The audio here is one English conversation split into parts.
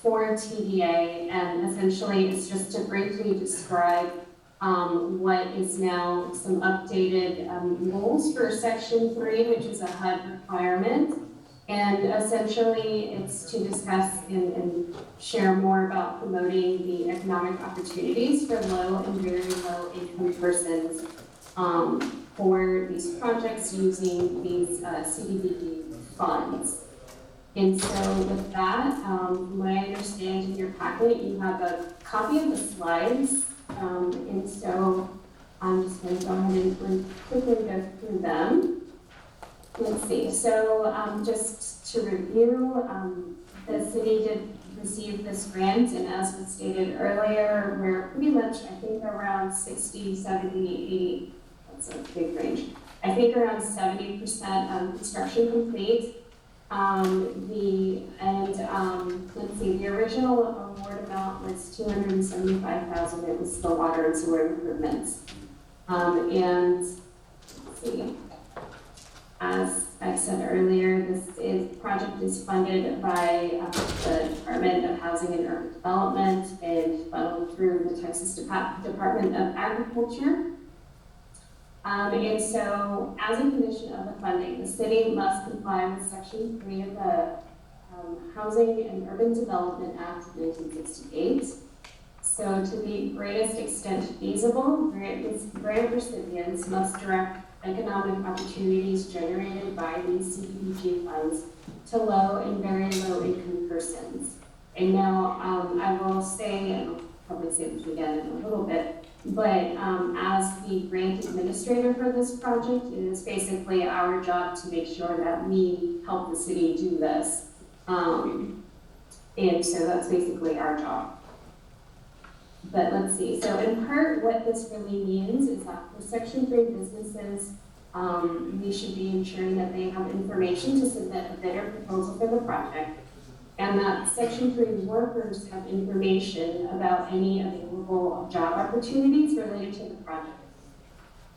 for TDA, and essentially it's just to briefly describe what is now some updated rules for Section 3, which is a HUD requirement. And essentially it's to discuss and share more about promoting the economic opportunities for low and very low income persons for these projects using these CDBG funds. And so with that, from what I understand in your packet, you have a copy of the slides. And so I'm just going to go ahead and quickly go through them. Let's see, so just to review, the city did receive this grant, and as was stated earlier, we're pretty much, I think, around 60, 70, 80, that's a big range. I think around 70% construction complete. Let's see, the original award amount was $275,000. It was for water and sewer improvements. And let's see, as I said earlier, this project is funded by the Department of Housing and Urban Development and funneled through the Texas Department of Agriculture. And so, as a condition of the funding, the city must comply with Section 3 of the Housing and Urban Development Act of 1968. So, to the greatest extent feasible, grant recipients must direct economic opportunities generated by these CDBG funds to low and very low income persons. And now, I will say, and I'll probably say this again in a little bit, but as the grant administrator for this project, it is basically our job to make sure that we help the city do this. And so that's basically our job. But let's see, so in part what this really means is that for Section 3 businesses, we should be ensuring that they have information to submit a bid or proposal for the project, and that Section 3 workers have information about any available job opportunities related to the project.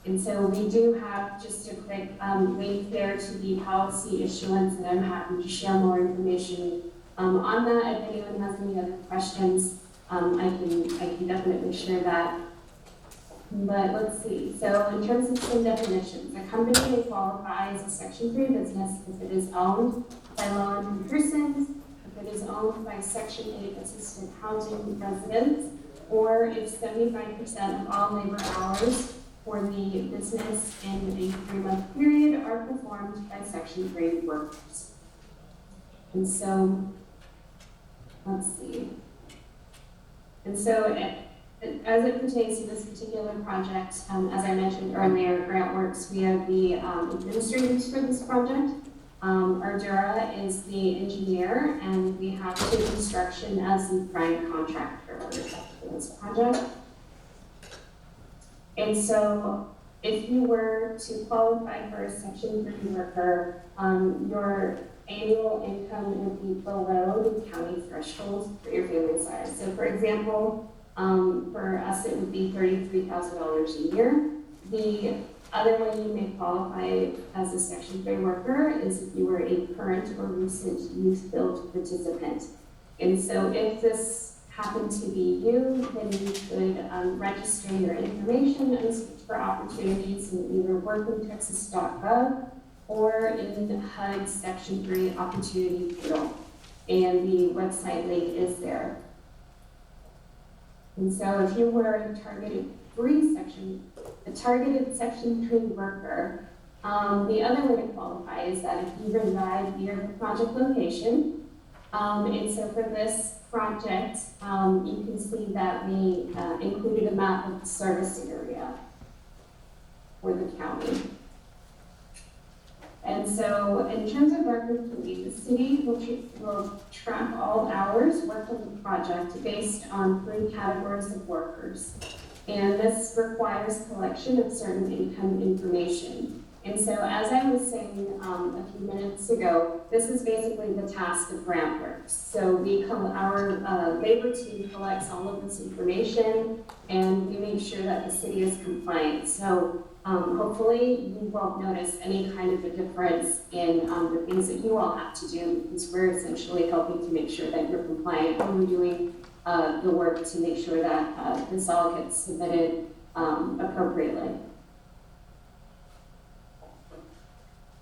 And so we do have just a quick link there to the policy issuance, and I'm happy to share more information on that. If anyone has any other questions, I can definitely share that. But let's see, so in terms of some definitions, a company may qualify as a Section 3 business if it is owned by low-income persons, if it is owned by Section 8 assisted housing residents, or if 75% of all labor hours for the business in a 3-month period are performed by Section 3 workers. And so, let's see. And so, as it pertains to this particular project, as I mentioned earlier, GrantWorks, we are the administrators for this project. Ardura is the engineer, and we have Two Construction as the prime contractor for this project. And so, if you were to qualify for a Section 3 worker, your annual income would be below the county threshold for your family size. So, for example, for us, it would be $33,000 a year. The other way you may qualify as a Section 3 worker is if you were a current or recent youth build participant. And so if this happened to be you, then you could register your information and search for opportunities in either workintexas.gov or in HUD's Section 3 opportunity portal. And the website link is there. And so if you were a targeted Section 3 worker, the other way to qualify is that if you reside near the project location, and so for this project, you can see that we included a map of the service area for the county. And so in terms of work complete, the city will track all hours worked on the project based on 3 categories of workers. And this requires collection of certain income information. And so as I was saying a few minutes ago, this is basically the task of GrantWorks. So our labor team collects all of this information and we make sure that the city is compliant. So hopefully you won't notice any kind of a difference in the things that you all have to do, because we're essentially helping to make sure that you're compliant and we're doing the work to make sure that this all gets submitted appropriately.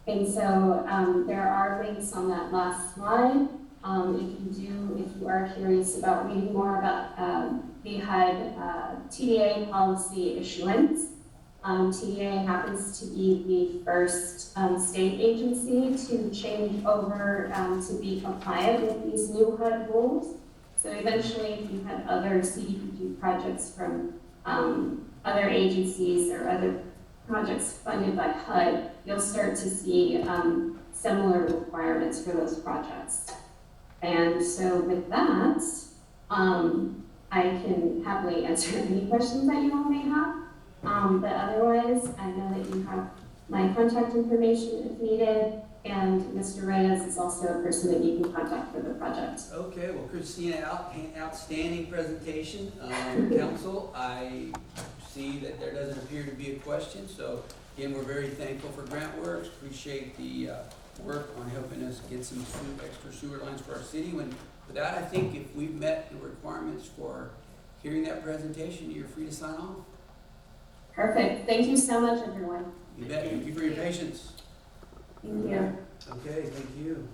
And so there are links on that last slide. If you are curious about reading more about, we had TDA policy issuance. TDA happens to be the first state agency to change over to be compliant with these new HUD rules. So eventually, if you had other CDPG projects from other agencies or other projects funded by HUD, you'll start to see similar requirements for those projects. And so with that, I can happily answer any questions that you all may have. But otherwise, I know that you have my contact information if needed, and Mr. Reyes is also a person that you can contact for the project. Okay, well, Christina, outstanding presentation. Council, I see that there doesn't appear to be a question, so again, we're very thankful for GrantWorks. Appreciate the work on helping us get some extra sewer lines for our city. With that, I think if we've met the requirements for hearing that presentation, you're free to sign off. Perfect. Thank you so much, everyone. You bet. Thank you for your patience. Thank you. Okay, thank you.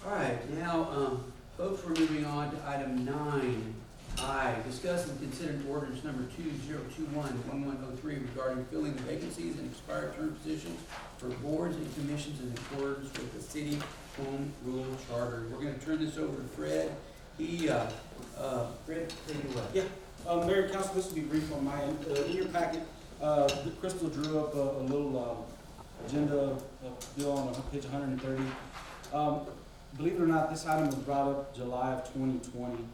All right, now, folks, we're moving on to item 9I. Discuss and consider ordinance number 2021-1103 regarding filling the vacancies and expired term positions for boards and commissions in accordance with the city home rule charter. We're going to turn this over to Fred. Fred, take it away. Yeah, Mayor and Council, this will be brief on my end. In your packet, Crystal drew up a little agenda bill on page 130. Believe it or not, this item was brought up July of 2020.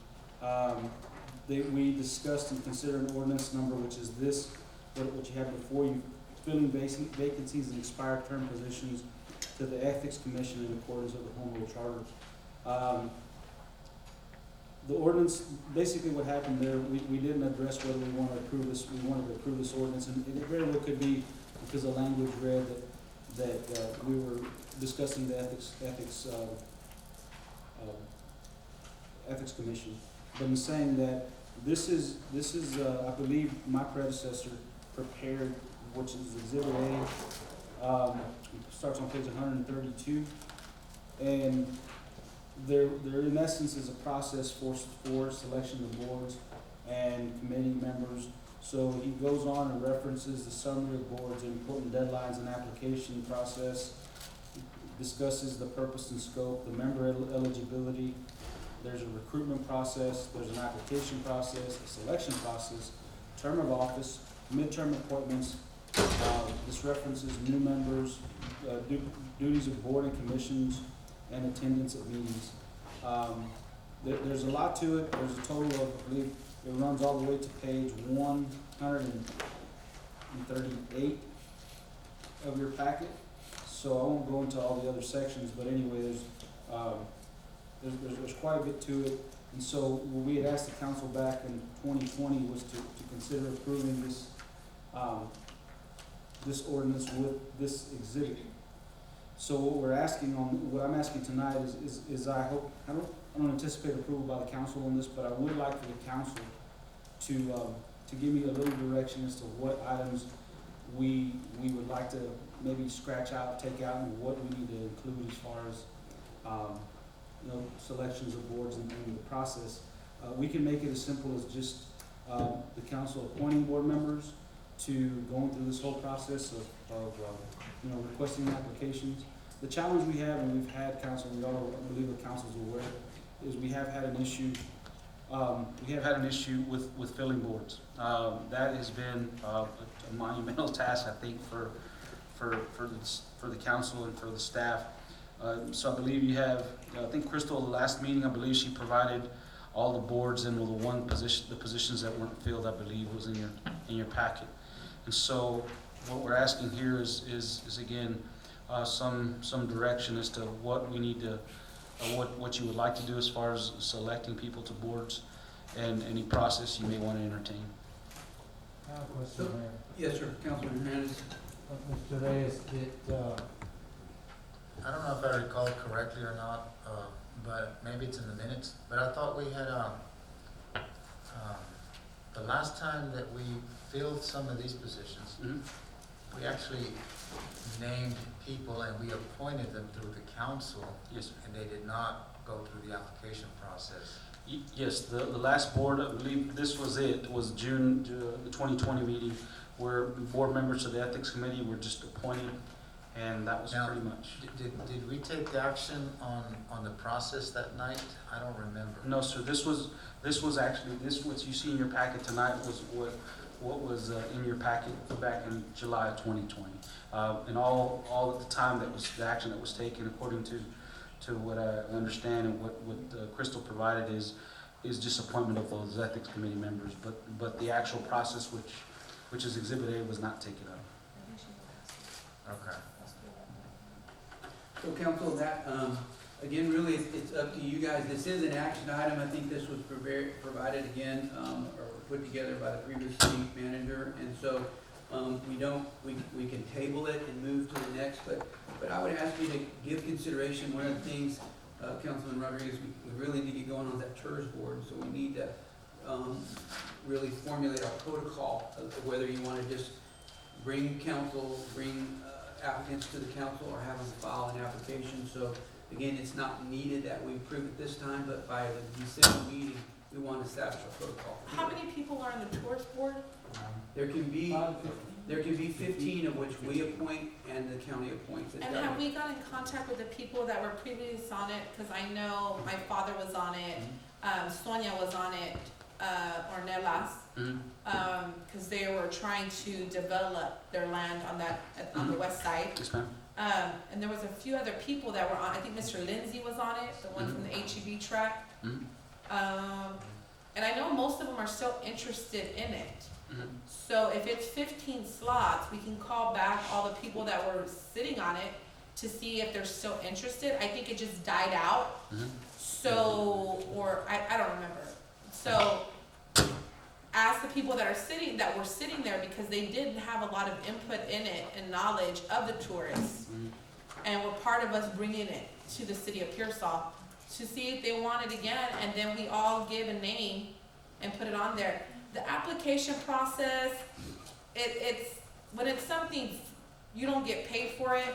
We discussed and considered an ordinance number, which is this, what you have before you, filling vacancies and expired term positions to the Ethics Commission in accordance with the Home Rule Charter. The ordinance, basically what happened there, we didn't address whether we wanted to approve this. We wanted to approve this ordinance, and it very well could be because the language read that we were discussing the ethics commission. But in saying that this is I believe my predecessor prepared, which is Exhibit A. It starts on page 132, and there in essence is a process for selection of boards and committee members. So he goes on and references the summary of boards, important deadlines and application process, discusses the purpose and scope, the member eligibility. There's a recruitment process, there's an application process, a selection process, term of office, midterm appointments. This references new members, duties of board and commissions, and attendance at meetings. There's a lot to it. There's a total of, I believe, it runs all the way to page 138 of your packet. So I won't go into all the other sections, but anyway, there's quite a bit to it. And so what we had asked the council back in 2020 was to consider approving this this ordinance with this exhibit. So what I'm asking tonight is I don't anticipate approval by the council on this, but I would like for the council to give me a little direction as to what items we would like to maybe scratch out, take out, and what we need to include as far as selections of boards and the process. We can make it as simple as just the council appointing board members to going through this whole process of requesting applications. The challenge we have, and we've had council, I believe the council's aware, is we have had an issue. With filling boards. That has been a monumental task, I think, for the council and for the staff. So I believe you have. I think Crystal, the last meeting, I believe she provided all the boards and the positions that weren't filled, I believe, was in your packet. And so what we're asking here is again, some direction as to what we need to, what you would like to do as far as selecting people to boards and any process you may want to entertain. I have a question, Mayor. Yes, sir, Councilman Hernandez. Mr. Reyes, I don't know if I recall it correctly or not, but maybe it's in the minutes, but I thought we had, the last time that we filled some of these positions, we actually named people and we appointed them through the council, Yes, sir. and they did not go through the application process. Yes, the last board, I believe this was it, was June, the 2020 meeting, where board members of the ethics committee were just appointed, and that was Now, pretty much. Did we take action on the process that night? I don't remember. No, sir, this was actually, what you see in your packet tonight was what was in your packet back in July of 2020. And all at the time, that was the action that was taken according to what I understand and what Crystal provided is just appointment of those ethics committee members, but the actual process which is Exhibit A was not taken up. Okay. So council, that, again, really, it's up to you guys. This is an action item. I think this was provided again, or put together by the previous city manager. And so, we can table it and move to the next, but I would ask you to give consideration. One of the things, Councilman Rodriguez, we really need to get going on that TERS board. So we need to, really formulate our protocol of whether you want to just bring applicants to the council or have them file an application. So again, it's not needed that we approve it this time, but by the December meeting, we want to establish a protocol. How many people are on the tourist board? There can be 15 of which we appoint and the county appoints. It's And gotta have be- we got in contact with the people that were previously on it? Cause I know my father was on it, Sonia was on it, Ornelas. Cause they were trying to develop their land on the west side. Yes, ma'am. And there was a few other people that were on, I think Mr. Lindsay was on it, the one from the HEB track. And I know most of them are still interested in it. So if it's 15 slots, we can call back all the people that were sitting on it to see if they're still interested. I think it just died out. So, or I don't remember. So ask the people that were sitting there, because they didn't have a lot of input in it and knowledge of the tourists. And were part of us bringing it to the city of Pearsall to see if they want it again, and then we all give a name and put it on there. The application process, it's, when it's something, you don't get paid for it,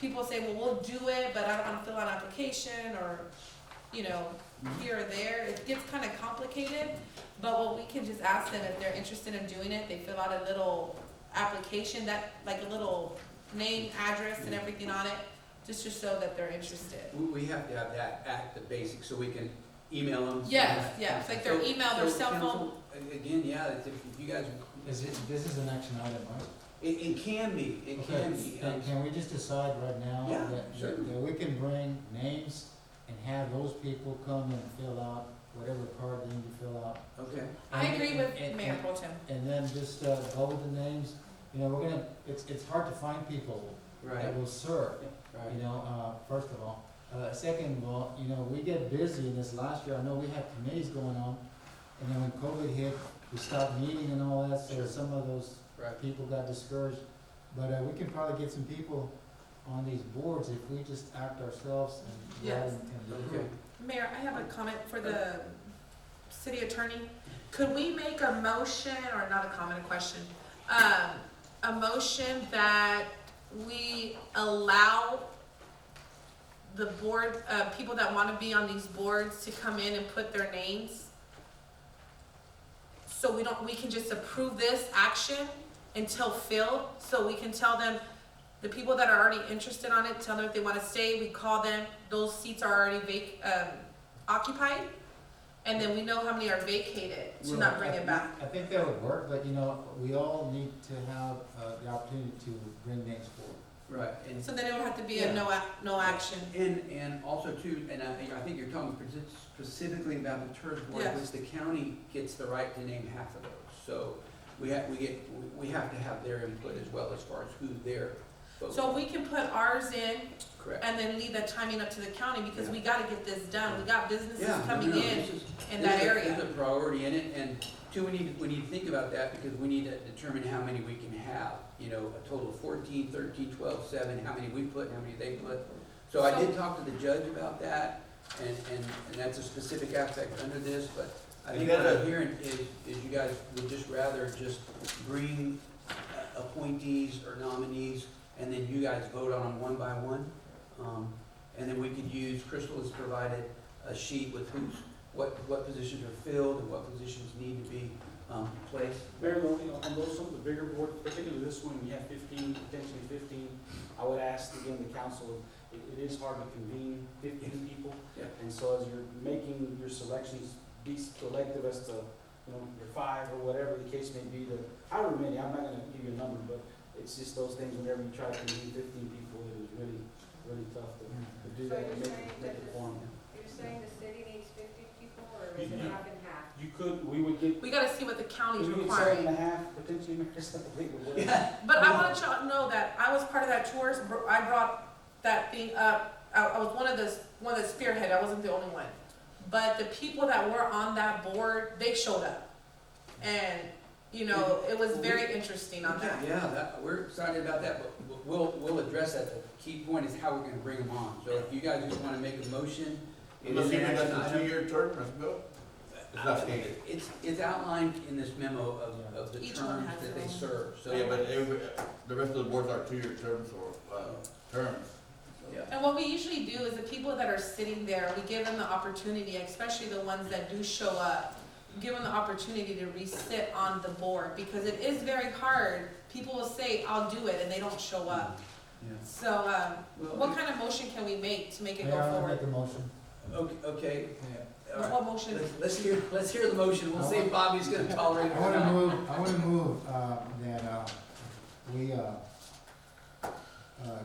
people say, well, we'll do it, but I don't wanna fill out an application, or, here or there. It gets kinda complicated, but what we can just ask them if they're interested in doing it, they fill out a little application like a little name, address, and everything on it, just to show that they're interested. We have to have that at the basics so we can email them. Yes, like their email, their So, cell phone. council, again, yeah, if you guys, this is an action item, right? it can be, it can be. Can we just decide right now Yeah, that certainly. we can bring names and have those people come and fill out whatever card they need to fill out? Okay, I agree with And- Mayor Pro Tem. And then just go with the names. It's hard to find people right, that will serve, right. first of all. Second of all, we get busy in this last year. I know we had committees going on, and then when COVID hit, we stopped meeting and all that, so Sure. some of those Right. people got discouraged. But we can probably get some people on these boards if we just act ourselves and Yes. Okay. Mayor, I have a comment for the city attorney. Could we make a motion, or not a comment, a question? A motion that we allow the board, people that wanna be on these boards to come in and put their names? So we can just approve this action until filled, so we can tell them, the people that are already interested on it, tell them if they wanna stay, we call them, those seats are already occupied, and then we know how many are vacated, to not bring it back. I think that would work, but we all need to have the opportunity to bring names forward. Right, and, So then it would have to be Yeah. a no action. and also too, and I think you're talking specifically about the TERS board, Yes. which the county gets the right to name half of those. So, we have to have their input as well as far as who they're voting. So we can put ours in Correct. and then leave that timing up to the county, because we gotta get this done. We got businesses Yeah, no, coming no, in this is- in that There's area. a priority in it, and two, we need to think about that, because we need to determine how many we can have. You know, a total of 14, 13, 12, 7, how many we put, how many they put. So I did talk to the judge about that, and that's a specific aspect under this, but I think what I'm hearing is you guys would just rather just bring appointees or nominees, and then you guys vote on them one by one. And then we could use, Crystal has provided a sheet with what positions are filled and what positions need to be placed. Mayor, on those, some of the bigger boards, particularly this one, we have 15, potentially 15. I would ask again, the council, it is hard to convene 15 people. Yeah. And so as you're making your selections, be selective as to, your 5 or whatever the case may be, however many, I'm not gonna give you a number, but it's just those things, whenever you try to convene 15 people, it is really, really tough to do So that you're and saying make that it the- form. You're saying the city needs 50 people, or is it Yeah. half and half? You could, we would get, We gotta see what the county's we get requiring. 7.5, potentially, Mayor, something like that. Yeah. But I want y'all to know that I was part of that tours. I brought that thing up. I was one of the spearhead. I wasn't the only one. But the people that were on that board, they showed up, and it was very interesting on that. Yeah, we're excited about that, but we'll address that. The key point is how we're gonna bring them on. So if you guys just wanna make a motion, it Unless is you an got action a item. 2-year term, let's go. It's not stated. It's outlined in this memo of the Each one terms has that their they own. serve, so. Yeah, but the rest of the boards are 2-year terms or, terms. Yeah. And what we usually do is the people that are sitting there, we give them the opportunity, especially the ones that do show up, give them the opportunity to re-sit on the board, because it is very hard. People will say, I'll do it, and they don't show up. Yeah. So, Well, what kind of motion can we make to make it Mayor, go I wanna forward? make a motion. Okay, all right. What motion? Let's hear the motion. We'll see if Bobby's gonna tolerate it I or wanna not. move, that, we,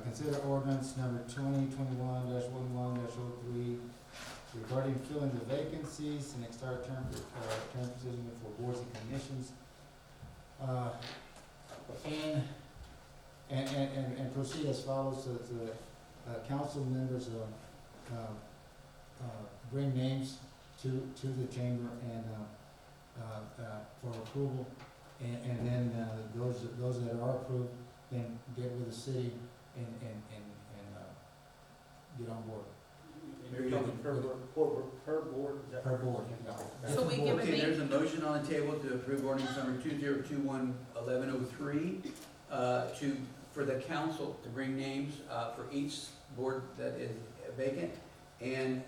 consider ordinance number 2021-11-03 regarding filling the vacancies and expired term position for boards and commissions. And proceed as follows, the council members, bring names to the chamber and, for approval. And then, those that are approved, then get with the city and get on board, You're talking per board, is that? per board. So we give a Okay, name? there's a motion on the table to approve ordinance number 2021-1103, for the council to bring names, for each board that is vacant, and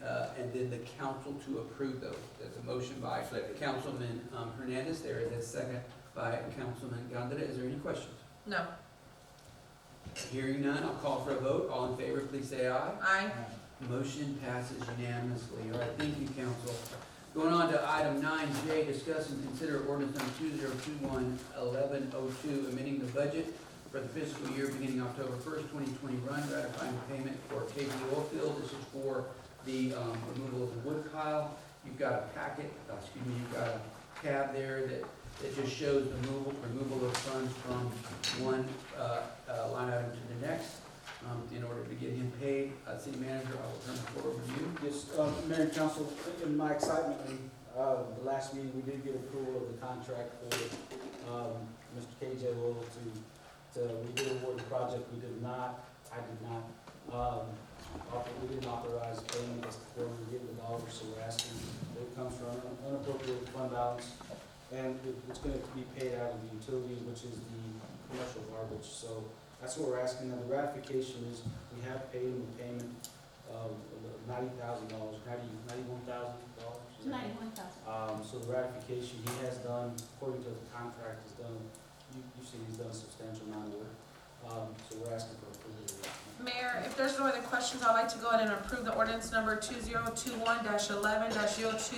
then the council to approve those. There's a motion by Councilman Hernandez, there is a second by Councilman Gondeta. Is there any questions? No. Hearing none, I'll call for a vote. All in favor, please say aye. Aye. Motion passes unanimously. All right, thank you, council. Going on to item 9J, discuss and consider ordinance number 2021-1102, amending the budget for the fiscal year beginning October 1st, 2021, ratifying payment for KG Oilfield. This is for the removal of the wood pile. You've got a packet, you've got a tab there that just shows the removal of funds from one line item to the next in order to get him paid. City Manager, I will turn the floor over to you. Yes, Mayor and Council, in my excitement, the last meeting, we did get approval of the contract for, Mr. KJ Oil we did award the project, we did not, I did not, we didn't authorize payment, that's the $400, so we're asking, it comes from unappropriated fund balance, and it's gonna be paid out of the utilities, which is the commercial garbage, so that's what we're asking. Now, the ratification is, we have paid him a payment of $91,000. So the ratification he has done, according to the contract, has done, you've seen he's done a substantial amount of work. So we're asking for approval of that. Mayor, if there's no other questions, I'd like to go ahead and approve the ordinance number 2021-11-02,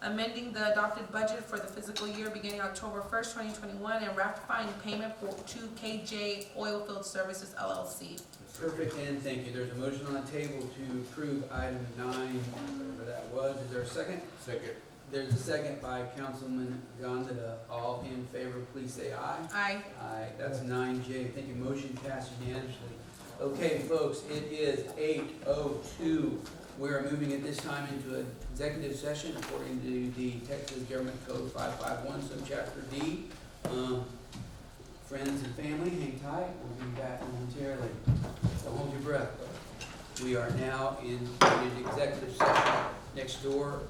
amending the adopted budget for the fiscal year beginning October 1st, 2021, and ratifying payment to KJ Oilfield Services LLC. Perfect, and thank you. There's a motion on the table to approve item 9, whatever that was. Is there a second? Second. There's a second by Councilman Gondeta. All in favor, please say aye. Aye. Aye, that's 9J. Thank you. Motion passed unanimously. Okay, folks, it is 8:02. We are moving at this time into an executive session according to the Texas Government Code 551, subchapter D. Friends and family, hang tight. We'll be back momentarily. So hold your breath. We are now in an executive session next door,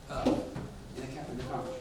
in the conference